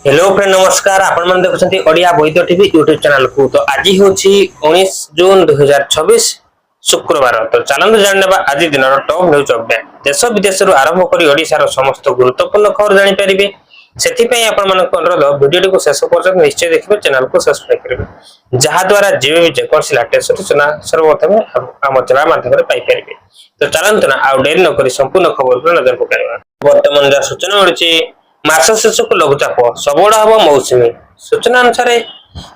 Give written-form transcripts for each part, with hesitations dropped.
Hello friend नमस्कार आपण मन देखुछंती ओडिया बोइतो टीवी यूट्यूब चैनल को। तो आज होची 19 जून 2026 शुक्रवार। तो चलंतु जाननेबा आज दिन टॉप न्यूज अपडेट। देश विदेश रु आरंभ करी ओडिसा रो समस्त गुरुत्वपूर्ण खबर जानि परिबे। सेति पई आपण मन को अनुरोध वीडियो को शेष पर्यंत निश्चय देखिबे, चैनल को सब्सक्राइब करिबे जहा द्वारा जेबे भी जेकोसी लेटेस्ट सूचना सर्वप्रथम हम चैनल माध्यम रे पाई परिबे। तो चलंतु ना आउ देरी न करी संपूर्ण खबर पर नजर पकाइबा। वर्तमान जा सूचना मिलुची मास शेष को लघुचाप सबड़ हम मौसुमी। सूचना अनुसार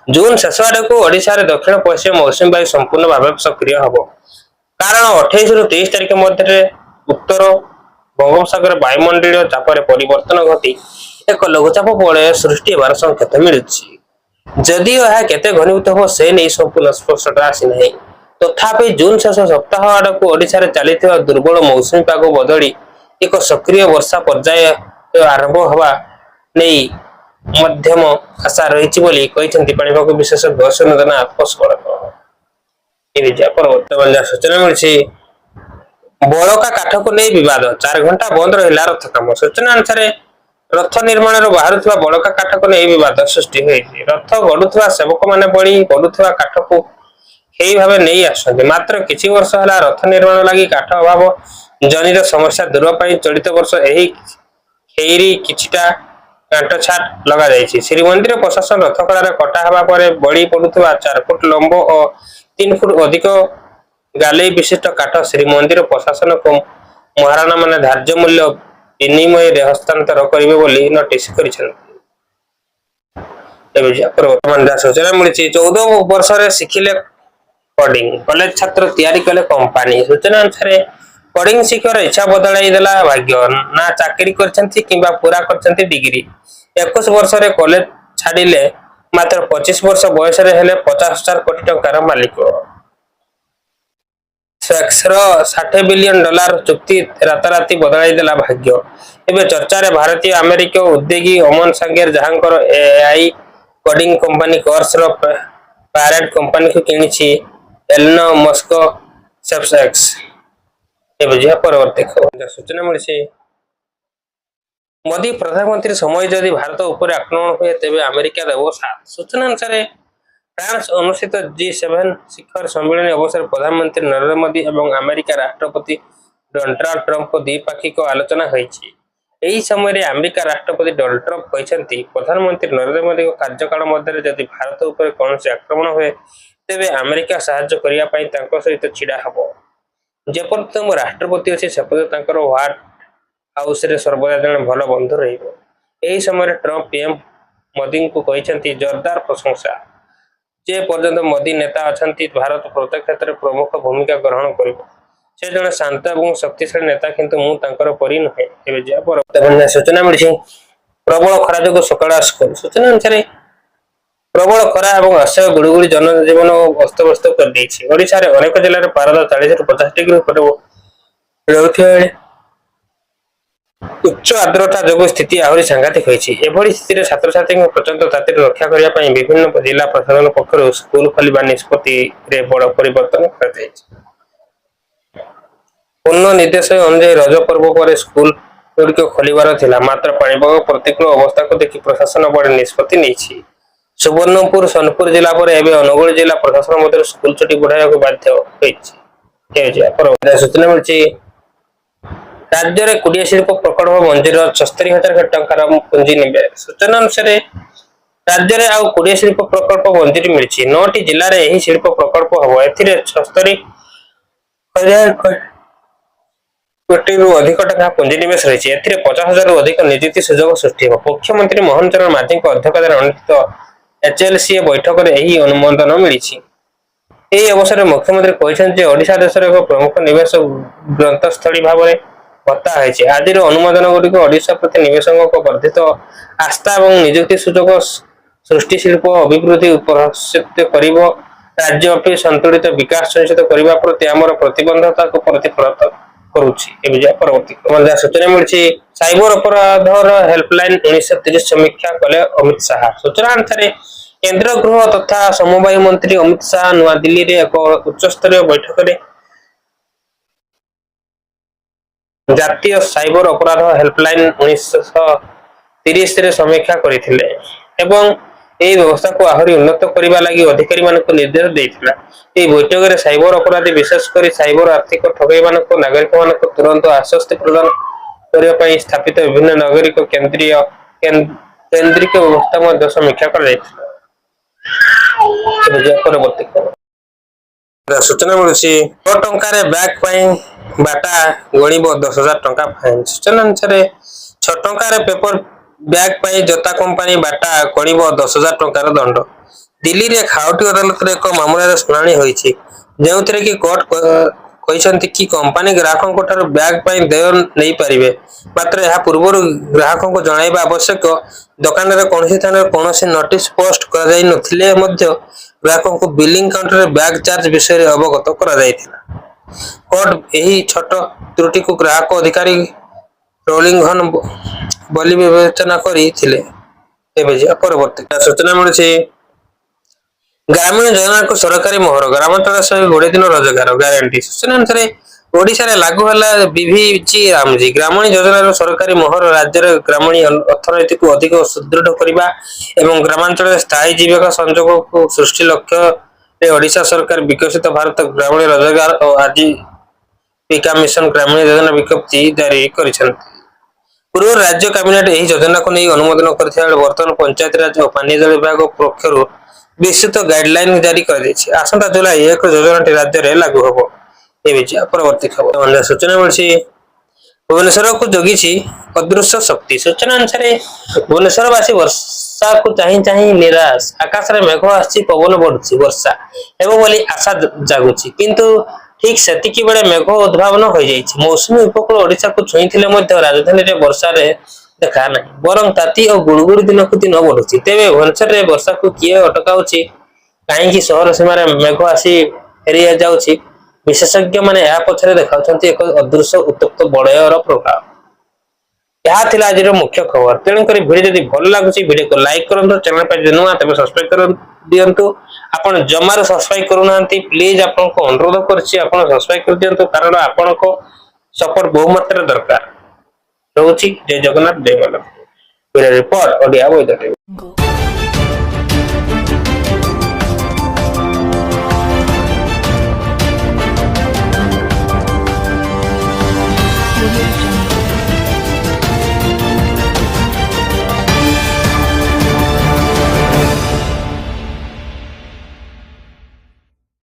जून शेष आड़ को ओडिशा रे दक्षिण पश्चिम मौसुमी वायु संपूर्ण भाव सक्रिय हम। कारण 28 रु 30 तारिख मध्य उत्तर बंगोपसागर वायुमंडलीय चाप परिवर्तन घटी एक लघुचाप बलय सृष्टि होवार संकेत मिलुछि। जदिओ यह केते घनीभूत हो से नहीं संपूर्ण स्पष्टता आसी नहीं, तथापि जून शेष सप्ताह आड़ को ओडिशा रे चलिथिबा दुर्बल मौसुमी पाग बदली एक सक्रिय वर्षा पर्याय आरंभ हवा नहीं मध्यम आशा रही बोली कहते पाणीपाग विशेषज्ञ सूर्यनाथ पशुपालक। वर्तमान जहाँ सूचना मिली बड़का काठ को नहीं विवाद 4 घंटा बंद रहा रथ काम। सूचना अनुसार रथ निर्माण बाहर बड़का काठ को नहीं विवाद सृष्टि होती। रथ गढ़ुवा सेवक मैंने बड़ी गढ़ुवा काठ को यही भाव नहीं आसुँच। मात्र किछि वर्ष है रथ निर्माण लगी काठ अभाव जनित समस्या दूर पर चलित वर्ष खेरी किछिटा कांट छाट लगा जायछि। श्रीमंदिर प्रशासन रथ कड़ा कटा हवा पर बड़ी पड़ुवा 4 फुट लंब और 3 फुट अधिक गाले विशिष्ट काठ श्रीमंदिर प्रशासन को महाराणा माने धार्य मूल्य विनिमय हस्तांतर करेंगे बोली नोटिस करिसेंति। वर्तमान सूचना मिली 14 वर्ष शिखिले कोडिंग कॉलेज छात्र तैयारी कले कंपनी। सूचना अनुसार कोडिंग शिक्षार इच्छा बदलाई देला भाग्य ना चाकरी करछंती किंबा पूरा करछंती डिग्री। 21 वर्ष रे कॉलेज छाडिले मात्र 25 वर्ष बयस रे हेले 50,000 कोटी टंकार मालिक। सेक्सर 60 बिलियन डॉलर चुक्ति राताराती बदलाई देला भाग्य। एबे चर्चा रे भारतीय अमेरिकी उद्योगी अमन सांगेर जहांकर एआई कोडिंग कंपनी कोर्स रो पैरेंट कंपनी को किनिछि एलन मस्क स्पेसएक्स। परवर्ती खबर सूचना मिली मोदी प्रधानमंत्री समय जदि भारत उपर आक्रमण हुए तेज अमेरिका देव साथ। सूचना अनुसार फ्रांस अनुष्ठित G7 शिखर सम्मेलन अवसर प्रधानमंत्री नरेंद्र मोदी और अमेरिका राष्ट्रपति डोनाल्ड ट्रंप द्विपाक्षिक आलोचना होईछि। एही समय रे अमेरिका राष्ट्रपति डोनाल्ड ट्रंप कहते प्रधानमंत्री नरेंद्र मोदी कार्यकाल मध्य जदि भारत उपर कौन आक्रमण हुए तेज अमेरिका साहाय्य करने सहित छिड़ा हब। जेपर्यंत मो राष्ट्रपति अच्छे सेपर्यंत व्हाइट हाउस रे सर्वदा जन भल बंधु रहिबो। एही समय ट्रंप पीएम मोदी को कहते जोरदार प्रशंसा। जे पर्यंत मोदी नेता अछंती भारत प्रत्येक क्षेत्र में प्रमुख भूमिका ग्रहण करिबो। से जने शांत और शक्तिशाली नेता किंतु मु तांकर परि नहे। एबे जे पर सूचना मिली प्रबल खरा जो सकाळ स्कूल। सूचना अनुसार प्रबल खरा और असह्य गुड़गुड़ी जनजीवन अस्तव्यस्त कर देछि। ओडिशा रे अनेक जिल्ला रे पारद 40 रु 50 डिग्री ऊपर उच्च आर्द्रता जो स्थिति आहरी सांघातिक होइछि। एभली स्थिति छात्र छात्री प्रचंड ताती रक्षा करने विभिन्न जिला प्रशासन पक्षर स्कूल खोलवा निष्पत्ति रे बड़ परिवर्तन कर पूर्ण निर्देश अनुसार रज पर्व पर स्कूल गुड़िक खोलिबार थिला। मात्र पाणीपाग प्रतिकूल अवस्था को देखि प्रशासन बड़ निष्पत्ति नेछि। सुवर्णपुर सोनपुर जिला पर एवं अनुगुल जिला प्रशासन मध्य स्कूल छुट्टी बढ़ाया बाध्य होइछि। सूचना मिली राज्य में कुड़िया शिल्प प्रकल्प मंजूर 76,000 टंकार पुंजी निवेश। सूचना अनुसार राज्य में आउ कुड़िया शिल्प प्रकल्प मंजूरी मिली 9टी जिले में यही शिल्प प्रकल्प हम। ए 76,000 कोटी रु अधिक टका पुंजीनिवेश रही है। 50,000 रु अधिक नियुक्ति सुजोग सृष्टि हो। मुख्यमंत्री मोहन चरण माझी अध्यक्षतार अनुष्ठित HLCA बैठक में यही अनुमोदन मिली। यही अवसर में मुख्यमंत्री कहते ओडिशा देशर एक प्रमुख निवेश ग्रंथस्थली भाव में भत्ता है। आज अनुमोदन गुड़िक ओडिशा प्रति निवेशकों को वर्धित आस्था और नियुक्ति सुजोग सृष्टि शिल्प अभिवृद्धि प्रोत्साहित कर राज्यव्यापी संतुलित विकास सुनिश्चित करने प्रति आमर प्रतिबद्धता को प्रतिफलित करुच्ची। सूचना मिली साइबर अपराधर हेल्पलाइन 1930 समीक्षा कले अमित शाह। सूचना अनुसार केंद्र गृह तथा समवाय मंत्री अमित शाह नवा दिल्ली रे एक उच्च स्तरीय बैठक में जातीय साइबर अपराध हेल्पलाइन 1930 30 ରେ ସମୀक्षा କରିଥିଲେ ଏବଂ ଏହି ବ୍ୟବସ୍ଥାକୁ ଆହୁରି ଉନ୍ନତ କରିବା ଲାଗି ଅଧିକାରୀମାନଙ୍କୁ ନିର୍ଦ୍ଦେଶ ଦେଇଥିଲା। ଏହି ବୈଠକରେ ସାଇବର ଅପରାଧୀ ବିଶେଷ କରି ସାଇବର ଆର୍ଥିକ ଠକେଇମାନଙ୍କୁ ନାଗରିକମାନଙ୍କୁ ତୁରନ୍ତ ଆଶ୍ୱସ୍ତି ପ୍ରଦାନ କରିବା ପାଇଁ ସ୍ଥାପିତ ବିଭିନ୍ନ ନାଗରିକ କେନ୍ଦ୍ରିକ ବ୍ୟବସ୍ଥା ମଧ୍ୟ ସମୀକ୍ଷା କରାଯାଇଥିଲା। ପରବର୍ତ୍ତୀ ସୂଚନା ମିଳୁଛି 6 ଟଙ୍କାରେ ବ୍ୟାଗ୍ ପାଇଁ ବାଟା ଗଣିବ 10,000 ଟଙ୍କା ଫାଇନ। ସୂଚନା ଅନୁସାରେ 6 ଟଙ୍କାରେ ପେପର ବ୍ୟାଗ୍ ପାଇଁ ଜୋତା କମ୍ପାନୀ ବାଟା ଗଣିବ 10,000 ଟଙ୍କାର ଦଣ୍ଡ। ଦିଲ୍ଲୀରେ ଖାଉଟି ଅଦାଲତରେ ଏକ ମାମଲାର ଶୁଣାଣି ହୋଇଛି, ଯେଉଁଥିରେ କି କୋର୍ଟ କହିଛନ୍ତି କି କମ୍ପାନୀ ଗ୍ରାହକଙ୍କ ଠାରୁ ବ୍ୟାଗ୍ ପାଇଁ ଦେୟ ନେଇପାରିବେ, ମାତ୍ର ଏହା ପୂର୍ବରୁ ଗ୍ରାହକଙ୍କୁ ଜଣାଇବା ଆବଶ୍ୟକ। ଦୋକାନରେ କୌଣସି ସ୍ଥାନରେ କୌଣସି ନୋଟିସ ପୋଷ୍ଟ କରାଯାଇ ନଥିଲେ ମଧ୍ୟ ଗ୍ରାହକଙ୍କୁ ବିଲିଂ କାଉଣ୍ଟରରେ ବ୍ୟାଗ୍ ଚାର୍ଜ ବିଷୟରେ ଅବଗତ କରାଯାଇଥିଲା। କୋର୍ଟ ଏହି ଛୋଟ ତ୍ରୁଟିକୁ ଗ୍ରାହକ ଅଧିକାରୀ ଉଲ୍ଲଂଘନ ବୋଲି ବିବେଚନା କରିଥିଲେ। ଏବେ ଯିବା ପରବର୍ତ୍ତୀ ସୂଚନା ମିଳୁଛି ଗ୍ରାମୀଣ ଯୋଜନାକୁ ସରକାରୀ ମୋହର, ଗ୍ରାମାଞ୍ଚଳ ସହ 20 ଦିନ ରୋଜଗାର ଗ୍ୟାରେଣ୍ଟି। ସୂଚନା ଅନୁସାରେ ଓଡ଼ିଶାରେ ଲାଗୁ ହେଲା ବିଭିଜି ରାମଜୀ ଗ୍ରାମୀଣ ଯୋଜନାର ସରକାରୀ ମୋହର। ରାଜ୍ୟର ଗ୍ରାମୀଣ ଅର୍ଥନୀତିକୁ ଅଧିକ ସୁଦୃଢ଼ କରିବା ଏବଂ ଗ୍ରାମାଞ୍ଚଳରେ ସ୍ଥାୟୀ ଜୀବିକା ସଂଯୋଗକୁ ସୃଷ୍ଟି ଲକ୍ଷ୍ୟରେ ଓଡ଼ିଶା ସରକାର ବିକଶିତ ଭାରତ ଗ୍ରାମୀଣ ରୋଜଗାର ଓ ଆଜୀବିକା ମିଶନ ଗ୍ରାମୀଣ ଯୋଜନା ବିଜ୍ଞପ୍ତି ଜାରି କରିଛନ୍ତି। ପୂର୍ବରୁ ରାଜ୍ୟ କ୍ୟାବିନେଟ ଏହି ଯୋଜନାକୁ ନେଇ ଅନୁମୋଦନ କରିଥିବା ବେଳେ ବର୍ତ୍ତମାନ ପଞ୍ଚାୟତିରାଜ ଓ ପାନୀୟ ଜଳ ବିଭାଗ ପକ୍ଷରୁ ବିସ୍ତୃତ ଗାଇଡଲାଇନ ଜାରି କରାଯାଇଛି। ଆସନ୍ତା ଜୁଲାଇ 1 ଯୋଜନାଟି ରାଜ୍ୟରେ ଲାଗୁ ହେବ। ଏବେ ପରବର୍ତ୍ତୀ ଖବର ସୂଚନା ମିଳିଛି ଭୁବନେଶ୍ୱରକୁ ଜଗିଛି ଅଦୃଶ୍ୟ ଶକ୍ତି। ସୂଚନା ଅନୁସାରେ ଭୁବନେଶ୍ୱରବାସୀ ବର୍ଷାକୁ ଚାହିଁ ଚାହିଁ ନିରାଶ। ଆକାଶରେ ମେଘ ଆସିଛି, ପବନ ବଢୁଛି, ବର୍ଷା ହେବ ବୋଲି ଆଶା ଜାଗୁଛି, କିନ୍ତୁ ଠିକ ସେତିକି ବେଳେ ମେଘ ଉଦ୍ଭାବନ ହୋଇଯାଇଛି। ମୌସୁମୀ ଉପକୂଳ ଓଡ଼ିଶାକୁ ଛୁଇଁଥିଲେ ମଧ୍ୟ ରାଜଧାନୀରେ ବର୍ଷାରେ ଦେଖା ନାହିଁ, ବରଂ ତାତି ଓ ଗୁଳୁଗୁଳି ଦିନକୁ ଦିନ ବଢୁଛି। ତେବେ ଭୁବନେଶ୍ୱରରେ ବର୍ଷାକୁ କିଏ ଅଟକାଉଛି? କାହିଁକି ସହର ସୀମାରେ ମେଘ ଆସି ଫେରି ଯାଉଛି? ବିଶେଷଜ୍ଞମାନେ ଏହା ପଛରେ ଦେଖାଉଛନ୍ତି ଏକ ଅଦୃଶ୍ୟ ଉତ୍ତପ୍ତ ବଳୟର ପ୍ରଭାବ। ଏହା ଥିଲା ଆଜିର ମୁଖ୍ୟ ଖବର। ତେଣୁକରି ଭିଡିଓ ଯଦି ଭଲ ଲାଗୁଛି ଭିଡିଓକୁ ଲାଇକ୍ କରନ୍ତୁ, ଚ୍ୟାନେଲ ପାଇଁ ଯଦି ନୂଆ ତେବେ ସବସ୍କ୍ରାଇବ କରି ଦିଅନ୍ତୁ। ଆପଣ ଜମାରୁ ସବସ୍କ୍ରାଇବ କରୁନାହାନ୍ତି, ପ୍ଲିଜ ଆପଣଙ୍କୁ ଅନୁରୋଧ କରୁଛି ଆପଣ ସବସ୍କ୍ରାଇବ କରିଦିଅନ୍ତୁ, କାରଣ ଆପଣଙ୍କ ସପୋର୍ଟ ବହୁ ମାତ୍ରାରେ ଦରକାର। ରହୁଛି ଜୟ ଜଗନ୍ନାଥ, ଜୟ ମାତା। ରିପୋର୍ଟ ଓଡ଼ିଆ ବୈଦ।